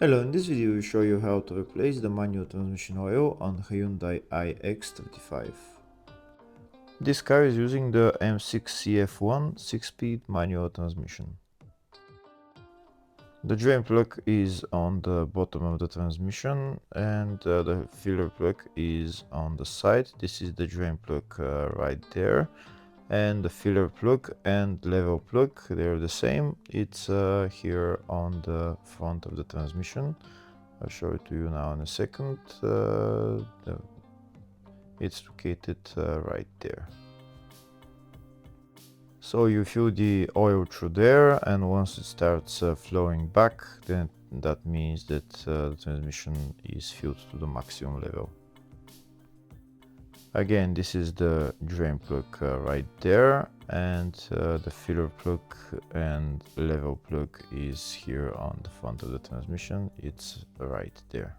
Hello, in this video we show you how to replace the manual transmission oil on Hyundai iX35. This car is using the M6CF1 6-speed manual transmission. The drain plug is on the bottom of the transmission and the filler plug is on the side. This is the drain plug right there, and the filler plug and level plug, they're the same. It's here on the front of the transmission. I'll show it to you now in a second. It's located right there. So you fill the oil through there, and once it starts flowing back, then that means that the transmission is filled to the maximum level. Again, this is the drain plug right there, and the filler plug and level plug is here on the front of the transmission. It's right there.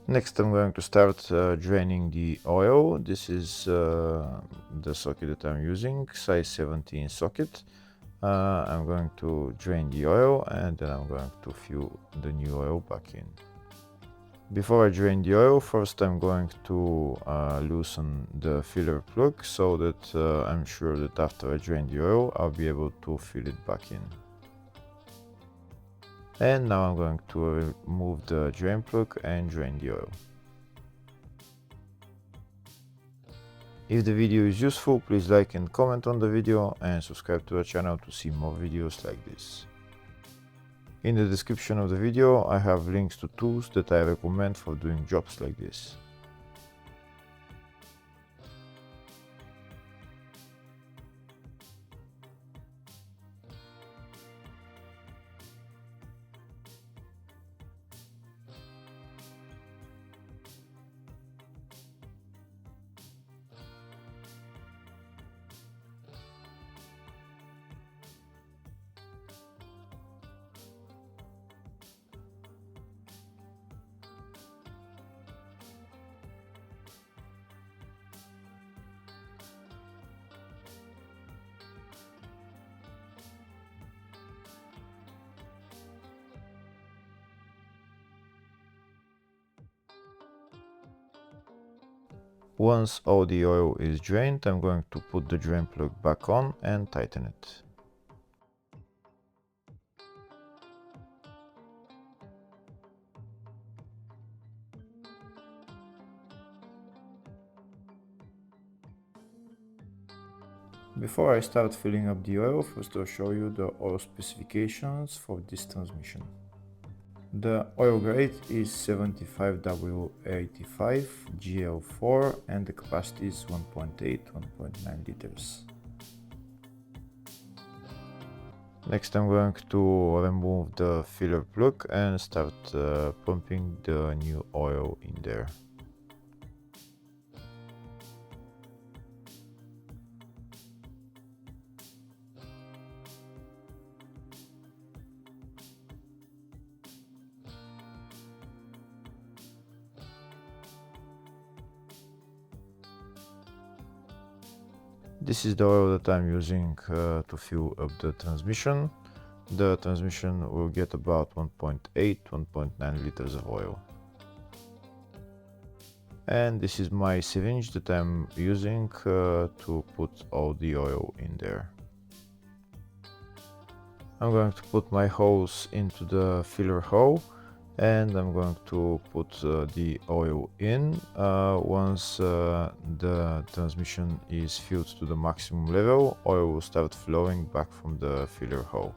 Next, I'm going to start draining the oil. This is the socket that I'm using, size 17 socket. I'm going to drain the oil and then I'm going to fill the new oil back in. Before I drain the oil, first I'm going to loosen the filler plug so that I'm sure that after I drain the oil, I'll be able to fill it back in. And now I'm going to remove the drain plug and drain the oil. If the video is useful, please like and comment on the video and subscribe to the channel to see more videos like this. In the description of the video, I have links to tools that I recommend for doing jobs like this. Once all the oil is drained, I'm going to put the drain plug back on and tighten it. Before I start filling up the oil, first I'll show you the oil specifications for this transmission. The oil grade is 75W85 GL4 and the capacity is 1.9 liters. Next I'm going to remove the filler plug and start pumping the new oil in there. This is the oil that I'm using to fill up the transmission. The transmission will get about 1.9 liters of oil. And this is my syringe that I'm using to put all the oil in there. I'm going to put my hose into the filler hole and I'm going to put the oil in. Once the transmission is filled to the maximum level, oil will start flowing back from the filler hole.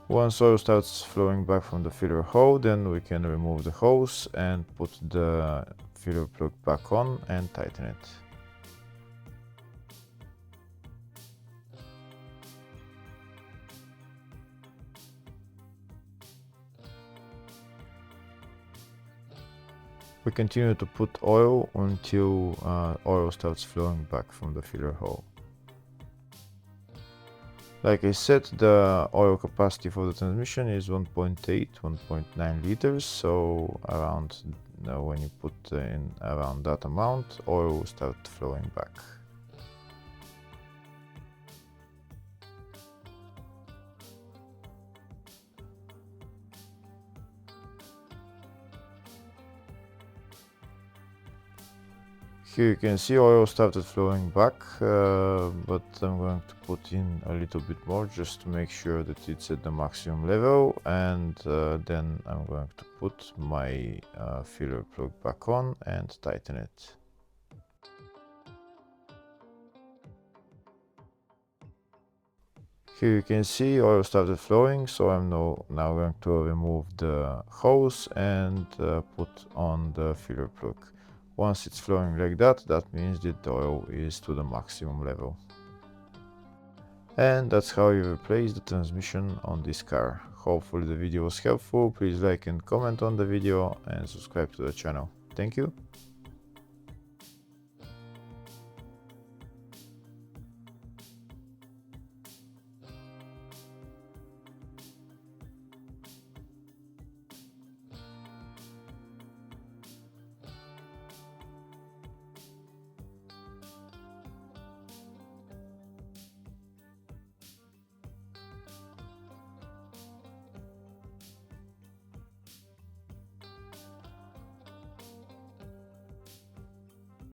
Once oil starts flowing back from the filler hole, then we can remove the hose and put the filler plug back on and tighten it. We continue to put oil until oil starts flowing back from the filler hole. Like I said, the oil capacity for the transmission is 1.9 liters, so around when you put in around that amount, oil will start flowing back. Here you can see oil started flowing back, but I'm going to put in a little bit more just to make sure that it's at the maximum level, and then I'm going to put my filler plug back on and tighten it. Here you can see oil started flowing, so I'm now going to remove the hose and put on the filler plug. Once it's flowing like that, that means that the oil is to the maximum level. And that's how you replace the transmission on this car. Hopefully the video was helpful. Please like and comment on the video and subscribe to the channel. Thank you.